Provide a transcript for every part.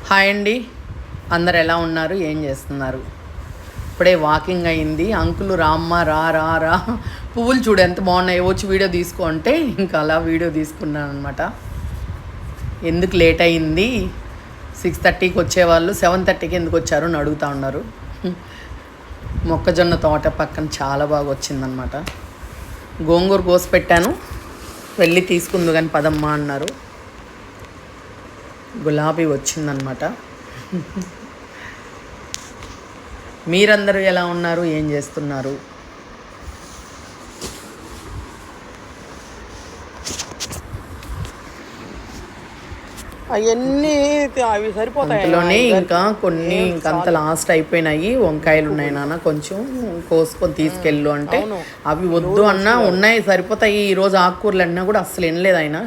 Hi అండి, అందరు ఎలా ఉన్నారు? ఏం చేస్తున్నారు? ఇప్పుడే వాకింగ్ అయింది. అంకులు రామ్మ రా రా రా, పువ్వులు చూడు ఎంత బాగున్నాయో, వచ్చి వీడియో తీసుకో అంటే ఇంకా అలా వీడియో తీసుకున్నాను అనమాట. ఎందుకు లేట్ అయింది, 6:30కి వచ్చేవాళ్ళు 7:30కి ఎందుకు వచ్చారు అని అడుగుతూ ఉన్నారు. మొక్కజొన్న తోట పక్కన చాలా బాగా వచ్చిందనమాట. గోంగూర కోసి పెట్టాను, వెళ్ళి తీసుకుందు కానీ పదమ్మా అన్నారు. గులాబీ వచ్చిందనమాట. మీరందరూ ఎలా ఉన్నారు? ఏం చేస్తున్నారు? అవన్నీ అవి సరిపోతాయి. అందులోనే ఇంకా కొన్ని ఇంకంత లాస్ట్ అయిపోయినాయి. వంకాయలు ఉన్నాయి నాన్న, కొంచెం కోసుకొని తీసుకెళ్ళు అంటే అవి వద్దు అన్నా ఉన్నాయి, సరిపోతాయి. ఈరోజు ఆకుకూరలు అన్నా కూడా అస్సలు వినలేదు ఆయన.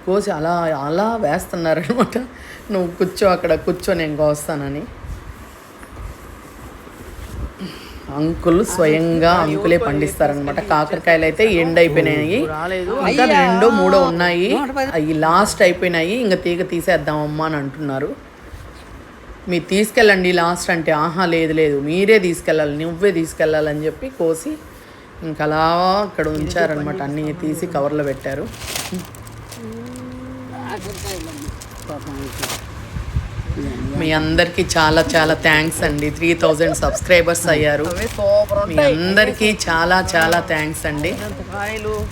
కోసి అలా అలా వేస్తున్నారనమాట. నువ్వు కూర్చో, అక్కడ కూర్చో, నేను కోస్తానని. అంకుల్ స్వయంగా అంకులే పండిస్తారనమాట. కాకరకాయలు అయితే ఎండ్ అయిపోయినాయి, ఇంకా 2, 3 ఉన్నాయి. అవి లాస్ట్ అయిపోయినాయి, ఇంకా తీగ తీసేద్దామమ్మా అని అంటున్నారు. మీరు తీసుకెళ్ళండి లాస్ట్ అంటే, ఆహా లేదు లేదు మీరే తీసుకెళ్ళాలి, నువ్వే తీసుకెళ్ళాలని చెప్పి కోసి ఇంకా అలా అక్కడ ఉంచారనమాట. అన్నీ తీసి కవర్లో పెట్టారు. మీ అందరికీ చాలా చాలా థ్యాంక్స్ అండి. 3000 సబ్స్క్రైబర్స్ అయ్యారు. మీ అందరికీ చాలా చాలా థ్యాంక్స్ అండి.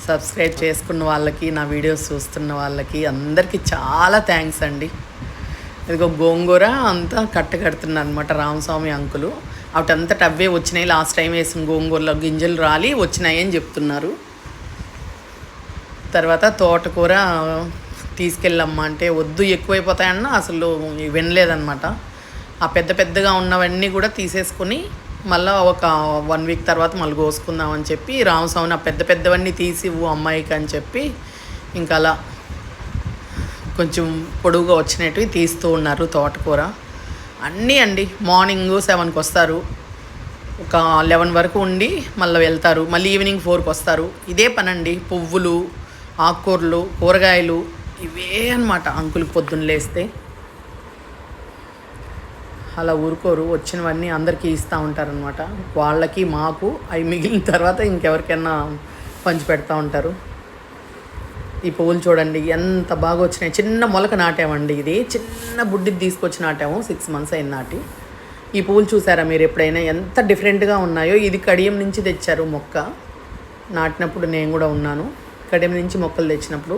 సబ్స్క్రైబ్ చేసుకున్న వాళ్ళకి, నా వీడియోస్ చూస్తున్న వాళ్ళకి అందరికీ చాలా థ్యాంక్స్ అండి. ఇదిగో గోంగూర అంతా కట్టుకడుతున్నారు అనమాట రామస్వామి అంకులు. అటంతట అవే వచ్చినాయి, లాస్ట్ టైం వేసిన గోంగూరలో గింజలు రాలి వచ్చినాయి అని చెప్తున్నారు. తర్వాత తోటకూర తీసుకెళ్ళమ్మా అంటే వద్దు ఎక్కువైపోతాయన్న అసలు వినలేదన్నమాట. ఆ పెద్ద పెద్దగా ఉన్నవన్నీ కూడా తీసేసుకుని మళ్ళీ ఒక 1 వీక్ తర్వాత మళ్ళీ కోసుకుందామని చెప్పి రామస్వామిని ఆ పెద్ద పెద్దవన్నీ తీసి ఇవ్వు అమ్మాయికి అని చెప్పి ఇంకా అలా కొంచెం పొడుగుగా వచ్చినట్టువి తీస్తూ ఉన్నారు. తోటకూర అన్నీ అండి. మార్నింగ్ 7కి వస్తారు, ఒక 11 వరకు ఉండి మళ్ళీ వెళ్తారు. మళ్ళీ ఈవినింగ్ 4కి వస్తారు. ఇదే పనండి. పువ్వులు, ఆకుకూరలు, కూరగాయలు ఇవే అనమాట. అంకుల్కి పొద్దున్న లేస్తే అలా ఊరుకోరు, వచ్చినవన్నీ అందరికీ ఇస్తూ ఉంటారనమాట. వాళ్ళకి మాకు అవి మిగిలిన తర్వాత ఇంకెవరికైనా పంచి పెడతా ఉంటారు. ఈ పువ్వులు చూడండి ఎంత బాగా వచ్చినాయి. చిన్న మొలక నాటామండి. ఇది చిన్న బుడ్డిది తీసుకొచ్చి నాటాము, 6 months అయిన నాటి. ఈ పువ్వులు చూసారా మీరు ఎప్పుడైనా? ఎంత డిఫరెంట్గా ఉన్నాయో. ఇది కడియం నుంచి తెచ్చారు మొక్క. నాటినప్పుడు నేను కూడా ఉన్నాను. కడియం నుంచి మొక్కలు తెచ్చినప్పుడు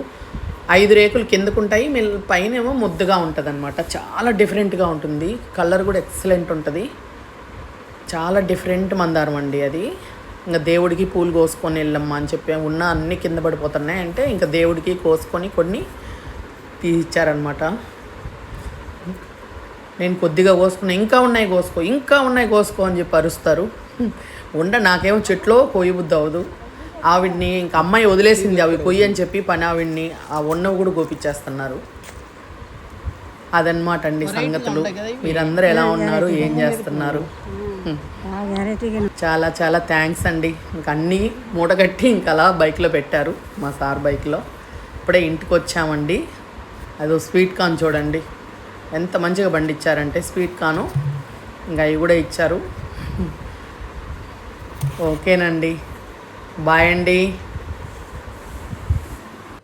5 రేకులు కిందకుంటాయి, పైన ఏమో ముద్దుగా ఉంటుంది అనమాట. చాలా డిఫరెంట్గా ఉంటుంది. కలర్ కూడా ఎక్సలెంట్ ఉంటుంది. చాలా డిఫరెంట్ మందారం అండి అది. ఇంకా దేవుడికి పూలు కోసుకొని వెళ్ళమ్మా అని చెప్పి, ఉన్న అన్నీ కింద పడిపోతున్నాయి అంటే ఇంకా దేవుడికి కోసుకొని కొన్ని తీసిచ్చారనమాట. నేను కొద్దిగా కోసుకున్నా, ఇంకా ఉన్నాయి కోసుకో, ఇంకా ఉన్నాయి కోసుకో అని చెప్పి అరుస్తారు. నాకేమో చెట్లో కోయి బుద్ధి అవ్వదు. ఆవిడ్ని ఇంక అమ్మాయి వదిలేసింది అవి కొయ్యి అని చెప్పి పని ఆవిడ్ని ఆ ఉన్నవి కూడా గోపించేస్తున్నారు. అదనమాట అండి సంగతులు. మీరందరూ ఎలా ఉన్నారు? ఏం చేస్తున్నారు? చాలా చాలా థ్యాంక్స్ అండి. ఇంక అన్నీ మూటగట్టి ఇంక అలా బైక్లో పెట్టారు, మా సార్ బైక్లో. ఇప్పుడే ఇంటికి వచ్చామండి. అదో స్వీట్ కార్న్ చూడండి ఎంత మంచిగా పండించారంటే, స్వీట్ కార్ను ఇంకా అవి కూడా ఇచ్చారు. ఓకేనండి, బాయ్ అండి.